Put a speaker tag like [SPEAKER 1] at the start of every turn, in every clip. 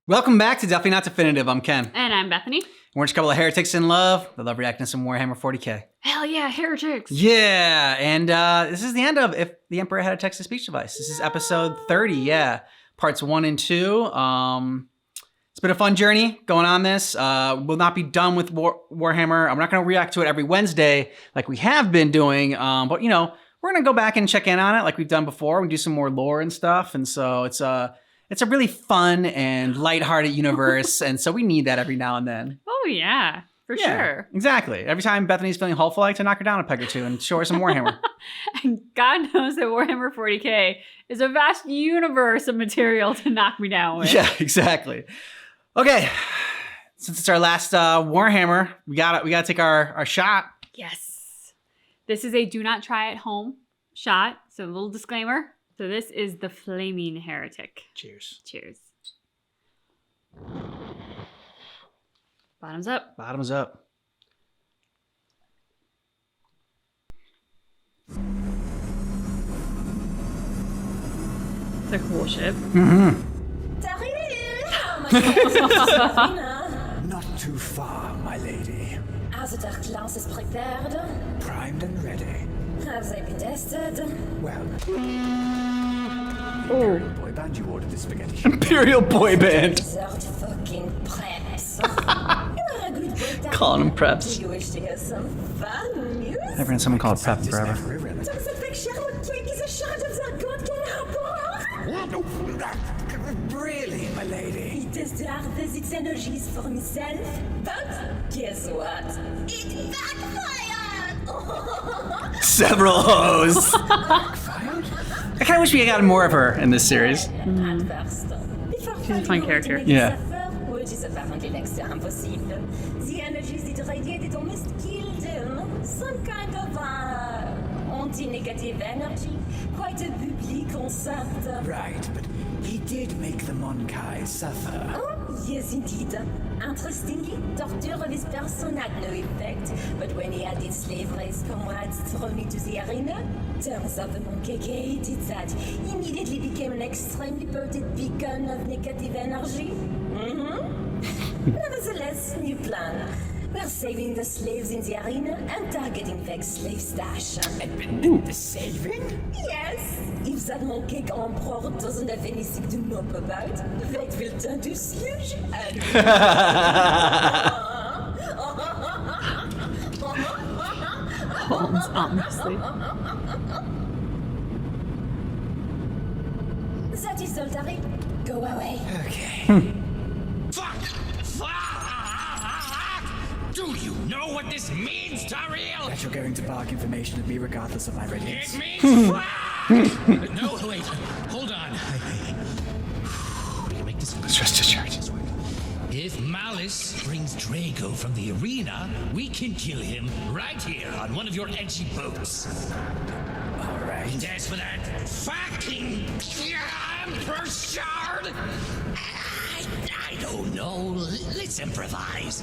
[SPEAKER 1] Welcome back to Definitely Not Definitive. I'm Ken.
[SPEAKER 2] And I'm Bethany.
[SPEAKER 1] We're just a couple of heretics in love that love reacting to some Warhammer 40k.
[SPEAKER 2] Hell yeah, heretics.
[SPEAKER 1] Yeah, and this is the end of If the Emperor Had a Text-to-Speech Device. This is episode 30, yeah. Parts 1 and 2. It's been a fun journey going on this. We'll not be done with Warhammer. I'm not going to react to it every Wednesday like we have been doing, but you know, we're going to go back and check in on it like we've done before. We do some more lore and stuff, and so it's a really fun and lighthearted universe, and so we need that every now and then.
[SPEAKER 2] Oh yeah, for sure.
[SPEAKER 1] Exactly. Every time Bethany's feeling hopeful, I like to knock her down a peg or two and show her some Warhammer.
[SPEAKER 2] And God knows that Warhammer 40k is a vast universe of material to knock me down with.
[SPEAKER 1] Yeah, exactly. Okay, since it's our last Warhammer, we gotta take our shot.
[SPEAKER 2] Yes. This is a do not try at home shot, so a little disclaimer. So this is the Flaming Heretic.
[SPEAKER 1] Cheers.
[SPEAKER 2] Cheers. Bottoms up.
[SPEAKER 1] Bottoms up.
[SPEAKER 2] It's a cool ship.
[SPEAKER 1] Mm-hmm.
[SPEAKER 3] Not too far, my lady.
[SPEAKER 4] As het glas is prepared.
[SPEAKER 3] Primed and ready.
[SPEAKER 4] Have they been tested?
[SPEAKER 3] Well,
[SPEAKER 2] Oh.
[SPEAKER 3] boy band, you ordered this spaghetti.
[SPEAKER 1] Imperial boy band.
[SPEAKER 4] Dessert fucking preps. You're a good boy.
[SPEAKER 1] Calling them preps.
[SPEAKER 4] Do you wish to hear some fun news?
[SPEAKER 1] Never had someone call it prep
[SPEAKER 3] This
[SPEAKER 1] forever.
[SPEAKER 3] never irrelevant.
[SPEAKER 4] Dat fake Charlotte cake is a shot of their god can happen.
[SPEAKER 3] Really, my lady?
[SPEAKER 4] It is to harvest its energies for myself. But guess what? It backfired!
[SPEAKER 1] Several hoes.
[SPEAKER 3] Fired?
[SPEAKER 1] I kind of wish we had gotten more of her in this series.
[SPEAKER 4] At first. Before
[SPEAKER 2] She's a fun character.
[SPEAKER 1] Yeah.
[SPEAKER 4] Which is apparently next to impossible. The energies that radiated almost killed him. Some kind of anti-negative energy. Quite a public concept.
[SPEAKER 3] Right, but he did make the Monkai suffer.
[SPEAKER 4] Oh, yes, indeed. Interestingly, torture of his person had no effect, but when he added slave race comrades thrown into the arena, turns out the monkey hated that. Immediately became an extremely potent beacon of negative energy. Nevertheless, new plan. We're saving the slaves in the arena and targeting Veg's slave stash.
[SPEAKER 3] The saving?
[SPEAKER 4] Yes! If that monkey emperor doesn't have anything to mope about, Veg will turn to sludge and...
[SPEAKER 2] Holmes, honestly.
[SPEAKER 4] That is Soltari. Go away.
[SPEAKER 3] Okay.
[SPEAKER 5] Fuck! Do you know what this means, Tariel?
[SPEAKER 3] That you're going to bark information at me regardless of my readiness.
[SPEAKER 5] It means fuck! No, wait. Hold on. We can make this
[SPEAKER 1] Stress discharge.
[SPEAKER 5] If Malice brings Drago from the arena, we can kill him right here on one of your edgy boats.
[SPEAKER 3] All right.
[SPEAKER 5] And as for that fucking Emperor Shard, I don't know. Let's improvise.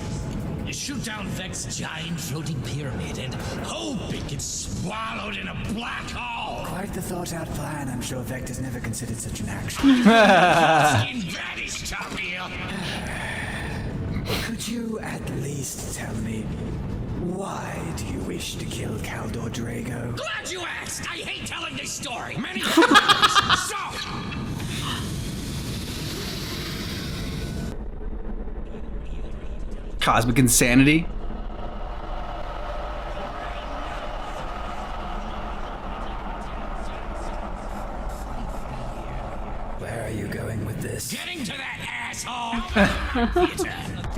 [SPEAKER 5] Shoot down Vex's giant floating pyramid and hope it gets swallowed in a black hole.
[SPEAKER 3] Quite the thought-out plan. I'm sure Vect has never considered such an action.
[SPEAKER 5] Vanish, Tariel.
[SPEAKER 3] Could you at least tell me, why do you wish to kill Kaldor Drago?
[SPEAKER 5] Glad you asked. I hate telling this story. Many times. So.
[SPEAKER 1] Cosmic insanity.
[SPEAKER 3] Where are you going with this?
[SPEAKER 5] Getting to that asshole. Theater.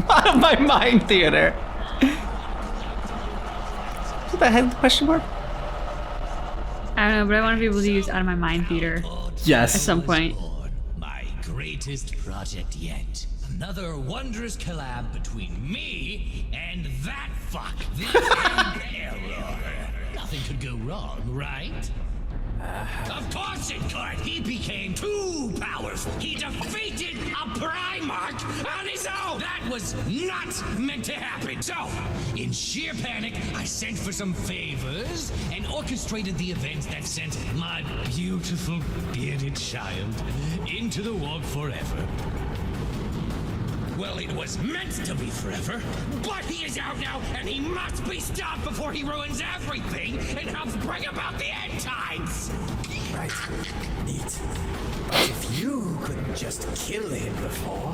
[SPEAKER 1] Out of my mind theater. What the heck? Question mark?
[SPEAKER 2] I don't know, but I want to be able to use out of my mind theater at
[SPEAKER 1] Yes.
[SPEAKER 2] some point.
[SPEAKER 5] My greatest project yet. Another wondrous collab between me and that fuck, the Emperor. Nothing could go wrong, right? Of course it could. He became too powerful. He defeated a Primarch on his own. That was not meant to happen. So, in sheer panic, I sent for some favors and orchestrated the events that sent my beautiful bearded child into the warp forever. well, it was meant to be forever, but he is out now, and he must be stopped before he ruins everything and helps bring about the end times.
[SPEAKER 3] Right. Neat. But if you couldn't just kill him before,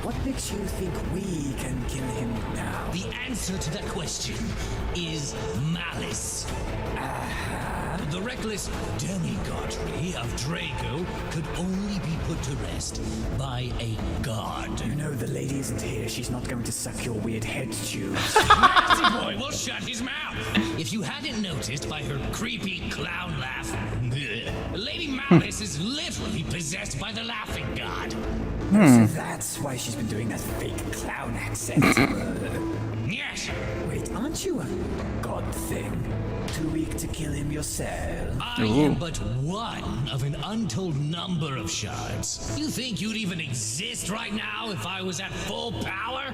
[SPEAKER 3] what makes you think we can kill him now?
[SPEAKER 5] The answer to that question is malice. The reckless demigodry of Drago could only be put to rest by a god.
[SPEAKER 3] You know the lady isn't here. She's not going to suck your weird head tubes.
[SPEAKER 5] Nasty boy will shut his mouth. If you hadn't noticed by her creepy clown laugh, Lady Malice is literally possessed by the laughing god.
[SPEAKER 3] So that's why she's been doing that fake clown accent.
[SPEAKER 5] Yes,
[SPEAKER 3] Wait, aren't you a god thing? Too weak to kill him yourself?
[SPEAKER 5] I am but one of an untold number of shards. You think you'd even exist right now if I was at full power?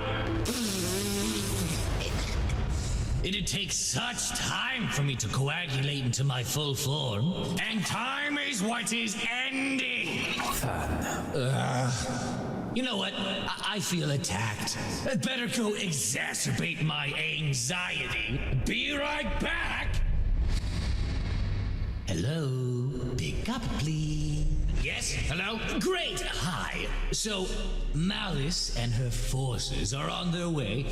[SPEAKER 5] It'd take such time for me to coagulate into my full form. And time is what is ending. You know what? I feel attacked. I'd better go exacerbate my anxiety. Be right back. Hello? Pick up, please. Yes? Hello? Great! Hi. So, Malice and her forces are on their way,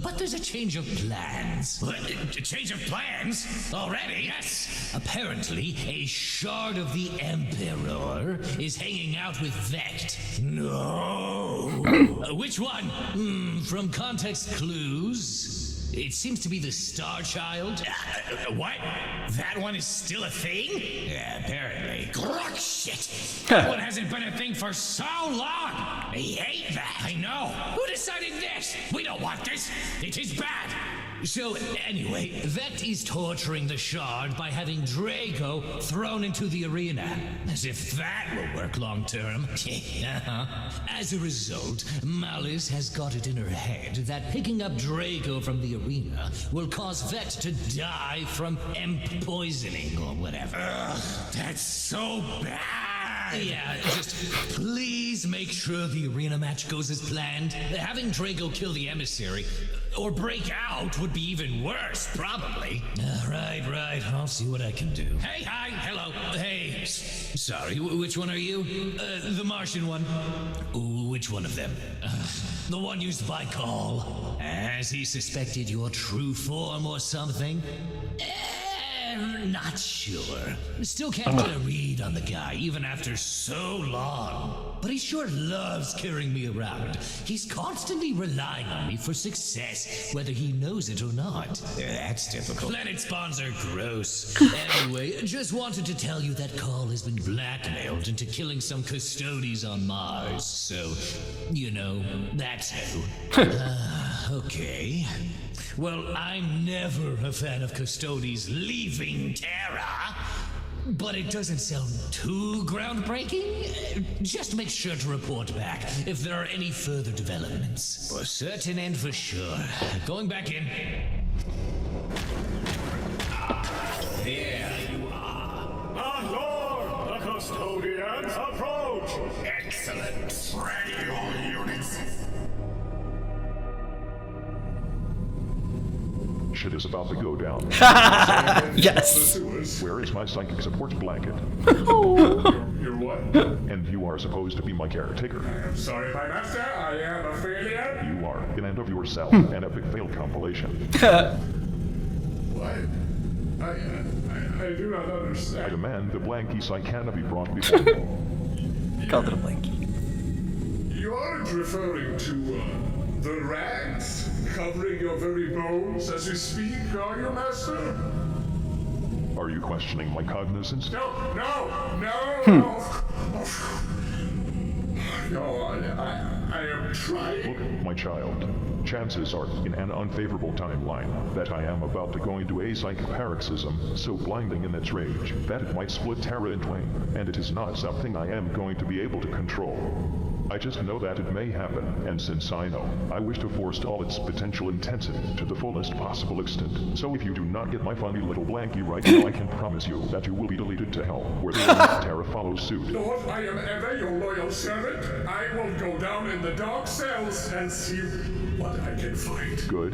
[SPEAKER 5] but there's a change of plans. What? A change of plans? Already? Yes. Apparently, a shard of the Emperor is hanging out with Vect. No! Which one? From context clues... It seems to be the Star Child. What? That one is still a thing? Yeah, apparently. Grok shit! That one hasn't been a thing for so long! I hate that! I know! Who decided this? We don't want this! It is bad! So, anyway, Vect is torturing the Shard by having Drago thrown into the arena. As if that will work long term. As a result, Malice has got it in her head that picking up Drago from the arena will cause Vect to die from poisoning or whatever. Ugh, that's so bad! Yeah, just please make sure the arena match goes as planned. Having Drago kill the emissary or break out would be even worse, probably. Right. I'll see what I can do. Hey, hi, hello. Hey, sorry, which one are you? The Martian one. Which one of them? The one used by Call. Has he suspected your true form or something? Not sure. Still can't get a read on the guy, even after so long. But he sure loves carrying me around. He's constantly relying on me for success, whether he knows it or not. That's difficult. Planet spawns are gross. Anyway, just wanted to tell you that Call has been blackmailed into killing some custodies on Mars. So, you know, that's who. Okay. Well, I'm never a fan of custodies leaving Terra, but it doesn't sound too groundbreaking. Just make sure to report back if there are any further developments. For certain and for sure. Going back in. There you are.
[SPEAKER 6] My lord, the custodians approach!
[SPEAKER 5] Excellent.
[SPEAKER 6] Ready all units.
[SPEAKER 7] Shit is about to go down.
[SPEAKER 1] Yes.
[SPEAKER 7] Where is my psychic support blanket?
[SPEAKER 6] You're what?
[SPEAKER 7] And you are supposed to be my caretaker.
[SPEAKER 6] I'm sorry, my master, I am a failure.
[SPEAKER 7] You are an end of yourself, an epic fail compilation.
[SPEAKER 6] What? I do not
[SPEAKER 7] I
[SPEAKER 6] understand.
[SPEAKER 7] demand the blankie Psychana be brought before me.
[SPEAKER 1] Called it a blankie.
[SPEAKER 6] You aren't referring to the rags covering your very bones as you speak, are you, master?
[SPEAKER 7] Are you questioning my cognizance?
[SPEAKER 6] No. No, I am trying.
[SPEAKER 7] Look, my child. Chances are, in an unfavorable timeline, that I am about to go into a psychic paroxysm so blinding in its rage that it might split Terra in twain, and it is not something I am going to be able to control. I just know that it may happen, and since I know, I wish to forestall its potential intensity to the fullest possible extent. So if you do not get my funny little blankie right now, I can promise you that you will be deleted to hell, where the Terra follows suit.
[SPEAKER 6] Lord, I am ever your loyal servant. I will go down in the dark cells and see what I can find.
[SPEAKER 7] Good.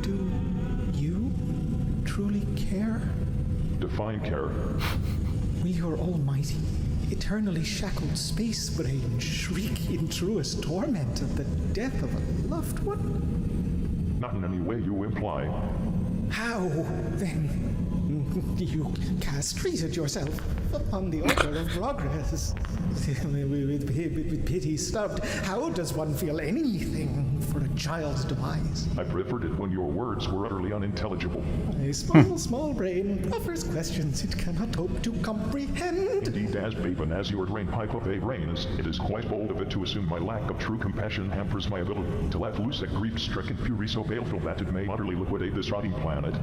[SPEAKER 3] Do you truly care?
[SPEAKER 7] Define care.
[SPEAKER 3] Will your almighty, eternally shackled space brain shriek in truest torment at the death of a loved one?
[SPEAKER 7] Not in any way you imply.
[SPEAKER 3] How, then, you castrated yourself upon the altar of progress? with pity stubbed, how does one feel anything for a child's demise?
[SPEAKER 7] I preferred it when your words were utterly unintelligible.
[SPEAKER 3] A small brain offers questions it cannot hope to comprehend.
[SPEAKER 7] Indeed, as babe and as your drainpipe of a brains, it is quite bold of it to assume my lack of true compassion hampers my ability to let loose a grief-stricken fury so baleful that it may utterly liquidate this rotting planet.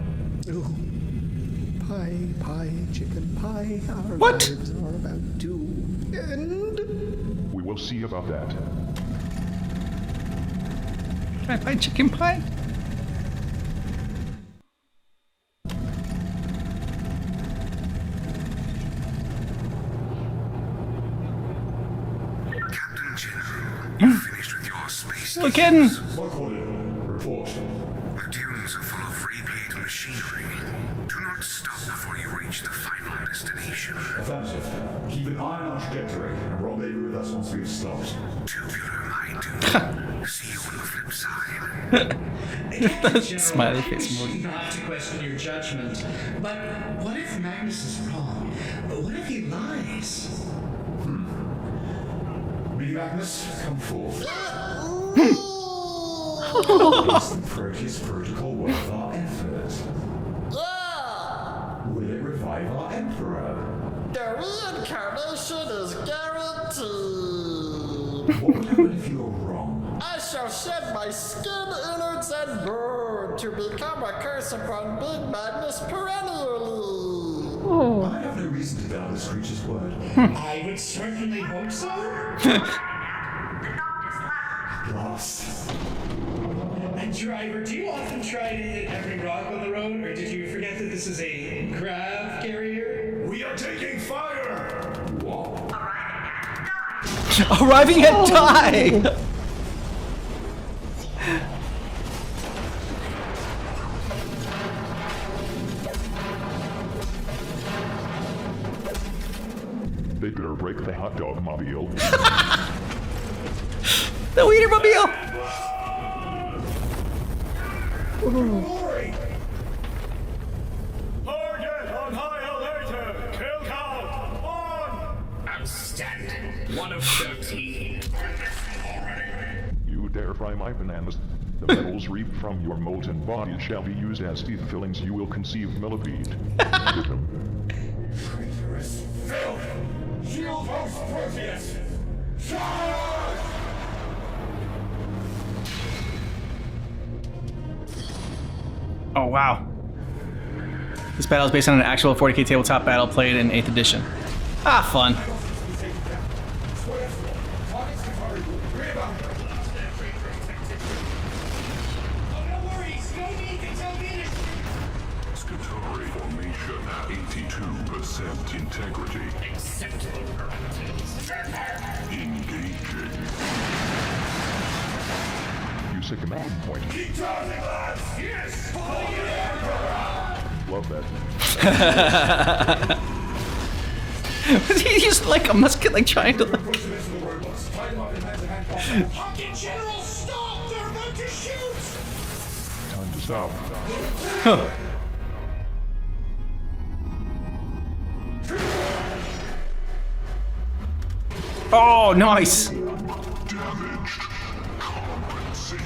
[SPEAKER 3] Ooh. Pie, chicken pie, our
[SPEAKER 1] What?
[SPEAKER 3] lives are about to end.
[SPEAKER 7] We will see about that.
[SPEAKER 1] Can I buy chicken pie?
[SPEAKER 8] Captain General, you finished with your space
[SPEAKER 1] Little kitten.
[SPEAKER 6] Report.
[SPEAKER 8] The dunes are full of radiating machinery. Do not stop before you reach the final destination.
[SPEAKER 6] Affirmative. Keep an eye on our trajectory and rendezvous with us once we've stopped.
[SPEAKER 8] Tubular, I do. See you on the flip side.
[SPEAKER 1] Smiley face emoji.
[SPEAKER 5] Not to question your judgment, but what if Magnus is wrong? What if he lies?
[SPEAKER 6] Me, Magnus, come forth. Is the Proteus protocol worth our effort? Will it revive our Emperor?
[SPEAKER 9] The reincarnation is guaranteed.
[SPEAKER 6] What would happen if you were wrong?
[SPEAKER 9] I shall shed my skin, innards, and bone to become a curse upon Big Magnus perennially.
[SPEAKER 6] I have no reason to doubt this creature's word.
[SPEAKER 5] I would certainly hope so.
[SPEAKER 6] Lost.
[SPEAKER 5] And driver, do you often try to hit every rock on the road, or did you forget that this is a craft carrier?
[SPEAKER 6] We are taking fire! What?
[SPEAKER 1] Arriving at die.
[SPEAKER 7] They better break the hot dog mobile.
[SPEAKER 1] The Wienermobile.
[SPEAKER 6] Glory! Target on high alert! Kill count! 1!
[SPEAKER 5] Outstanding. 1 of 13.
[SPEAKER 7] You dare fry my bananas. The metals reaped from your molten body shall be used as teeth fillings. You will conceive millipede. With them.
[SPEAKER 6] Traitorous filth! Shield host Proteus! Charge!
[SPEAKER 1] Oh wow. This battle is based on an actual 40k tabletop battle played in 8th edition. Ah, fun.
[SPEAKER 7] Scutari formation, 82% integrity.
[SPEAKER 5] Acceptable parameters.
[SPEAKER 7] Engaging. Use a command point.
[SPEAKER 6] Keep charging, lads! Yes!
[SPEAKER 7] Love that.
[SPEAKER 1] Was he just like a musket, like trying to?
[SPEAKER 6] Push them into the robots. Tie them up in hand-to-hand combat.
[SPEAKER 9] Pocket General, stop! They're about to shoot!
[SPEAKER 7] Time to stop.
[SPEAKER 1] Oh, nice.
[SPEAKER 7] Damaged. Compensating.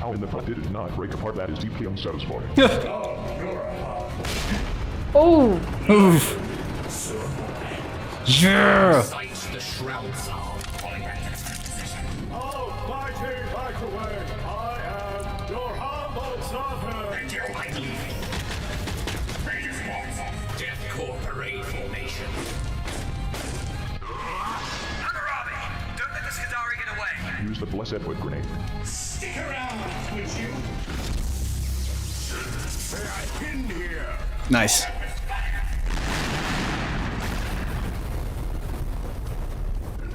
[SPEAKER 7] How in the fuck did it not break apart? That is deeply unsatisfying.
[SPEAKER 2] Oh,
[SPEAKER 1] Oof. Yeah.
[SPEAKER 5] Sights the shrouds of.
[SPEAKER 6] Oh, mighty microwave, I am your humble servant.
[SPEAKER 5] Death Corporate.
[SPEAKER 7] use the blessed foot grenade.
[SPEAKER 6] Stick around, would you? May I pin here?
[SPEAKER 1] Nice.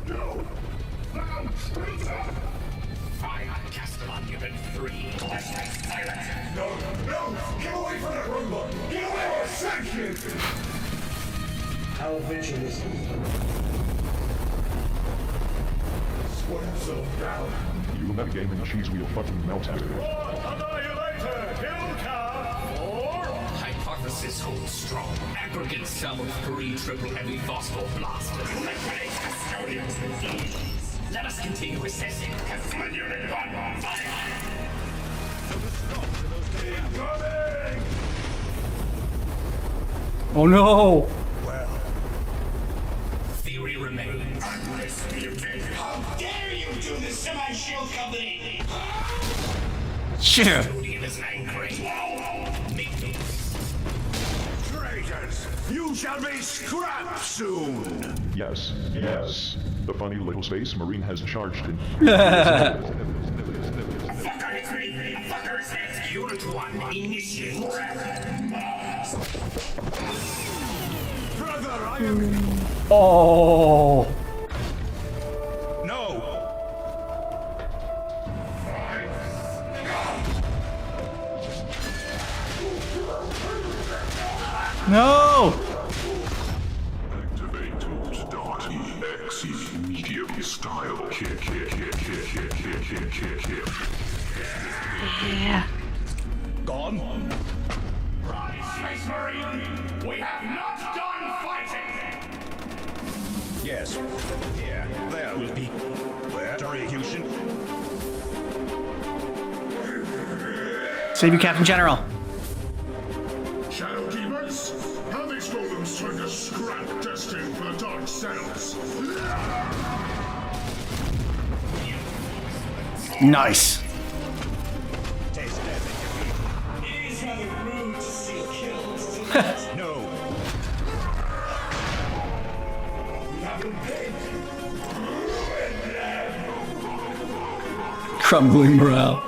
[SPEAKER 6] No. I cast a monument free. No, no! Get away from that robot! Get away or sanction! How vigilant. Sweat yourself down.
[SPEAKER 7] You metagame and cheese wheel fucking melt out.
[SPEAKER 6] Annihilator! Kill card! 4!
[SPEAKER 5] Hypothesis holds strong. Aggregate cell of 3 triple heavy phosphor blasters.
[SPEAKER 6] Liquidate custodians with ease.
[SPEAKER 5] Let us continue assessing.
[SPEAKER 6] Command unit 1, fire! Incoming!
[SPEAKER 1] Oh no!
[SPEAKER 6] Well,
[SPEAKER 5] Theory remains.
[SPEAKER 6] undisputed. How dare you do this to my shield company?
[SPEAKER 1] Shit.
[SPEAKER 5] Custodian is angry. Make me.
[SPEAKER 6] Traitors, you shall be scrapped soon!
[SPEAKER 7] Yes, yes. The funny little space marine has charged in.
[SPEAKER 5] Unit 1, initiate.
[SPEAKER 6] Brother, I am...
[SPEAKER 1] Oh.
[SPEAKER 6] No!
[SPEAKER 1] No.
[SPEAKER 6] Activate start EXE medium style kick.
[SPEAKER 2] Yeah.
[SPEAKER 6] Gone? Rise, Space Marine! We have not done fighting! Yes. Yeah, there will be. Where execution?
[SPEAKER 1] Save you, Captain General.
[SPEAKER 6] Shadow Keepers, how these golems turned to scrap testing for the Dark Cells.
[SPEAKER 1] Nice.
[SPEAKER 6] It is rather rude to steal kills. No. We have been paid.
[SPEAKER 1] Crumbling morale.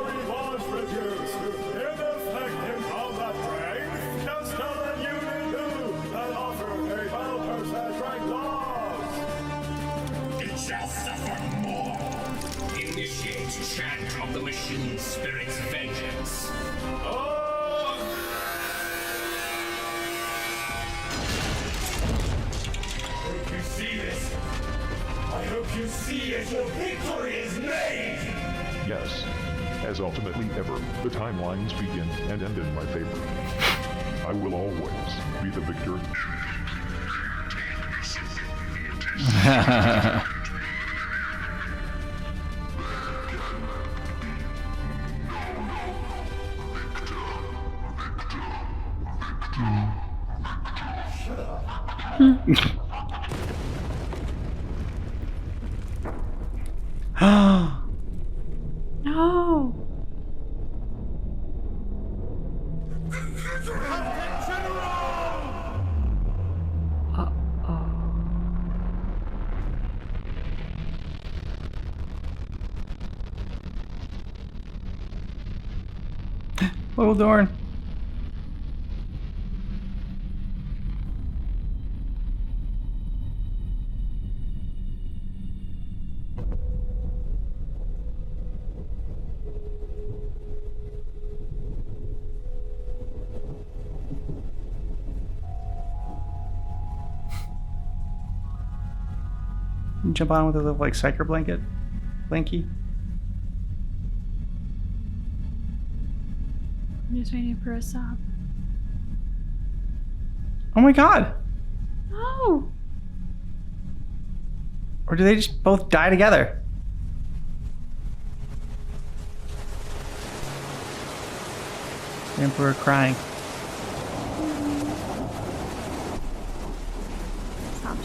[SPEAKER 6] It shall suffer more.
[SPEAKER 5] Initiate chant of the machine spirit's vengeance.
[SPEAKER 6] I hope you see this. I hope you see as your victory is made.
[SPEAKER 7] Yes. As ultimately ever, the timelines begin and end in my favor. I will always be the victor.
[SPEAKER 2] No.
[SPEAKER 1] Little Dorn. Jump on with a little like psyker blanket, Blanky.
[SPEAKER 2] I'm just waiting for a sob.
[SPEAKER 1] Oh my god!
[SPEAKER 2] No.
[SPEAKER 1] Or do they just both die together? The Emperor crying.
[SPEAKER 2] Stop.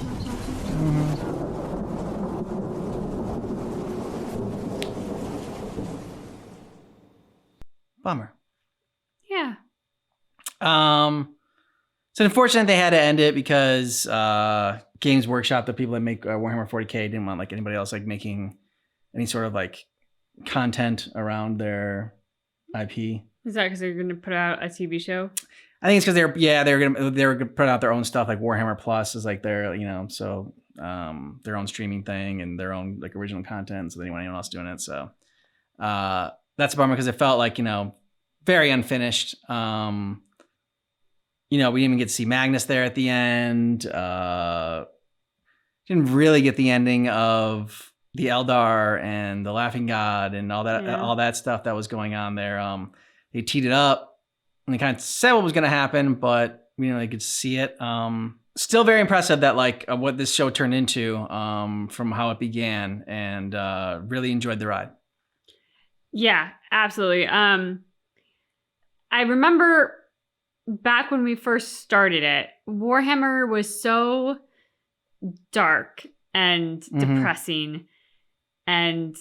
[SPEAKER 1] Bummer.
[SPEAKER 2] Yeah.
[SPEAKER 1] It's unfortunate they had to end it because Games Workshop, the people that make Warhammer 40k, didn't want like anybody else like making any sort of like content around their IP.
[SPEAKER 2] Is that because they're going to put out a TV show?
[SPEAKER 1] I think it's because they were gonna put out their own stuff, like Warhammer Plus is like their, you know, so their own streaming thing and their own like original content. So they didn't want anyone else doing it. So that's a bummer because it felt like, you know, very unfinished. You know, we didn't even get to see Magnus there at the end. Didn't really get the ending of the Eldar and the Laughing God and all that stuff that was going on there. They teed it up. And they kind of said what was going to happen, but you know, they could see it. Still very impressive that like what this show turned into from how it began, and really enjoyed the ride.
[SPEAKER 2] Yeah, absolutely. I remember back when we first started it, Warhammer was so dark and depressing and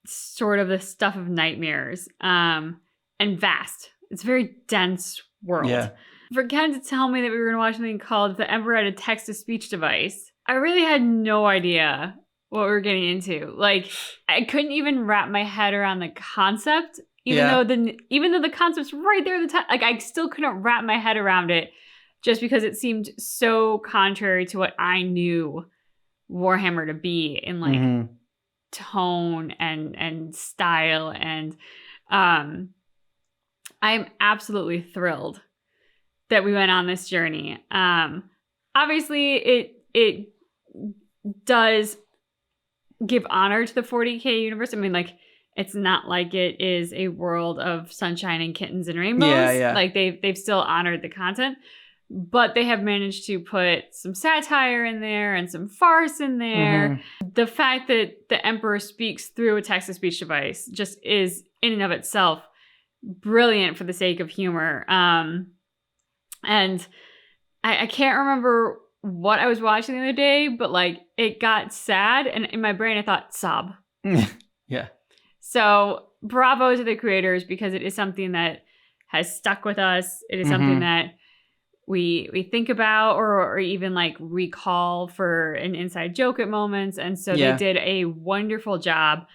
[SPEAKER 2] sort of the stuff of nightmares and vast. It's a very dense world.
[SPEAKER 1] Yeah.
[SPEAKER 2] For Ken to tell me that we were going to watch something called The Emperor Had a Text-to-Speech Device, I really had no idea what we were getting into. Like, I couldn't even wrap my head around the concept, even though the concept's right there at the top. Like, I still couldn't wrap my head around it just because it seemed so contrary to what I knew Warhammer to be in like tone and style, and I'm absolutely thrilled that we went on this journey. Obviously, it does give honor to the 40k universe. I mean, like, it's not like it is a world of sunshine and kittens and rainbows.
[SPEAKER 1] Yeah.
[SPEAKER 2] Like they've still honored the content, but they have managed to put some satire in there and some farce in there. The fact that the Emperor speaks through a text-to-speech device just is, in and of itself, brilliant for the sake of humor. And I can't remember what I was watching the other day, but like it got sad, and in my brain I thought sob.
[SPEAKER 1] Yeah.
[SPEAKER 2] So bravo to the creators, because it is something that has stuck with us. It is something that we think about or even like recall for an inside joke at moments. And so they did a wonderful job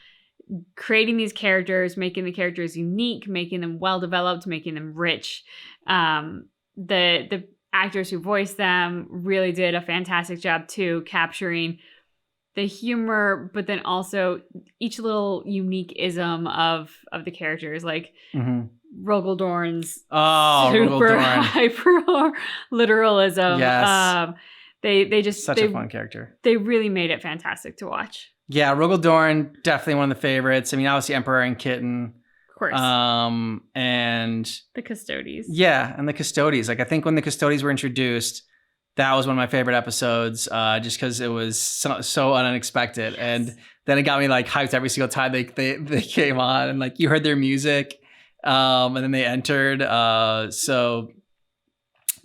[SPEAKER 2] creating these characters, making the characters unique, making them well developed, making them rich. The actors who voiced them really did a fantastic job too, capturing the humor, but then also each little unique ism of the characters, like Rogaldorn's super hyper literalism.
[SPEAKER 1] Yes.
[SPEAKER 2] They just
[SPEAKER 1] such a fun character.
[SPEAKER 2] They really made it fantastic to watch.
[SPEAKER 1] Yeah, Rogaldorn, definitely one of the favorites. I mean, obviously Emperor and Kitten.
[SPEAKER 2] Of course.
[SPEAKER 1] And
[SPEAKER 2] the Custodes.
[SPEAKER 1] Yeah, and the Custodes. Like, I think when the Custodes were introduced, that was one of my favorite episodes, just because it was so unexpected. Yes. And then it got me like hyped every single time they came on, and like you heard their music, and then they entered. So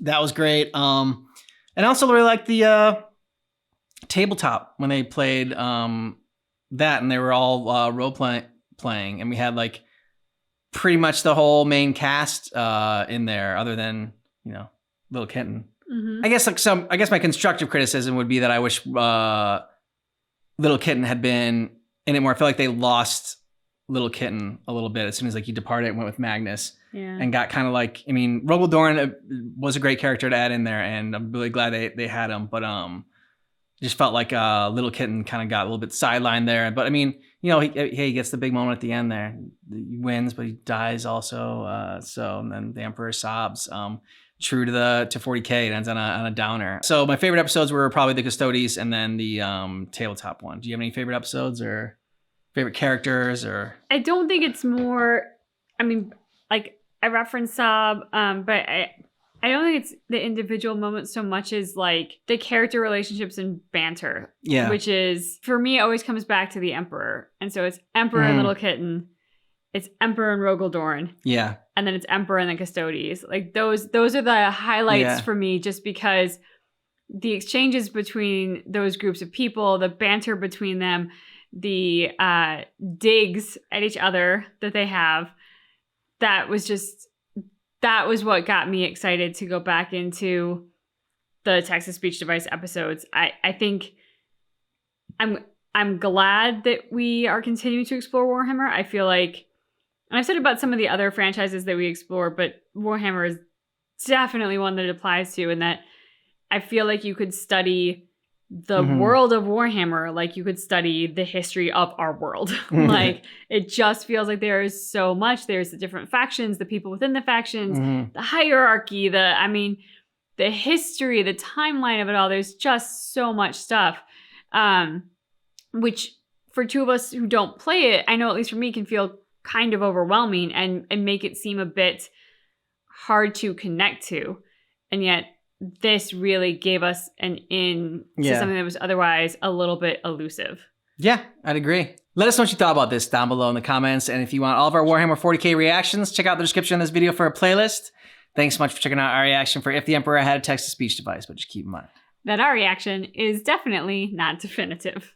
[SPEAKER 1] that was great. And I also really liked the tabletop when they played that, and they were all role playing, and we had like pretty much the whole main cast in there, other than, you know, Little Kitten. I guess my constructive criticism would be that I wish Little Kitten had been in it more. I feel like they lost Little Kitten a little bit as soon as like he departed and went with Magnus, and got kind of like, I mean, Rogaldorn was a great character to add in there, and I'm really glad they had him, but just felt like Little Kitten kind of got a little bit sidelined there. But I mean, you know, he gets the big moment at the end there. He wins, but he dies also. So and then the Emperor sobs. True to 40k, it ends on a downer. So my favorite episodes were probably the Custodes and then the tabletop one. Do you have any favorite episodes or favorite characters? Or
[SPEAKER 2] I don't think it's more. I mean, like I referenced Sob, but I don't think it's the individual moments so much as like the character relationships and banter. Yeah. Which is, for me, it always comes back to the Emperor. And so it's Emperor and Little Kitten. It's Emperor and Rogaldorn. Yeah. And then it's Emperor and the Custodes. Like those are the highlights for me, just because the exchanges between those groups of people, the banter between them, the digs at each other that they have, that was what got me excited to go back into the text-to-speech device episodes. I think I'm glad that we are continuing to explore Warhammer. I feel like, and I've said about some of the other franchises that we explore, but Warhammer is definitely one that it applies to, and that I feel like you could study the world of Warhammer like you could study the history of our world. Like, it just feels like there is so much. There's the different factions, the people within the factions, the hierarchy, the history, the timeline of it all. There's just so much stuff. Which for two of us who don't play it, I know at least for me can feel kind of overwhelming and make it seem a bit hard to connect to. And yet this really gave us an in to something that was otherwise a little bit elusive.
[SPEAKER 1] Yeah, I'd agree. Let us know what you thought about this down below in the comments. And if you want all of our Warhammer 40k reactions, check out the description of this video for a playlist. Thanks so much for checking out our reaction for If the Emperor Had a Text-to-Speech Device, but just keep in mind
[SPEAKER 2] that our reaction is definitely not definitive.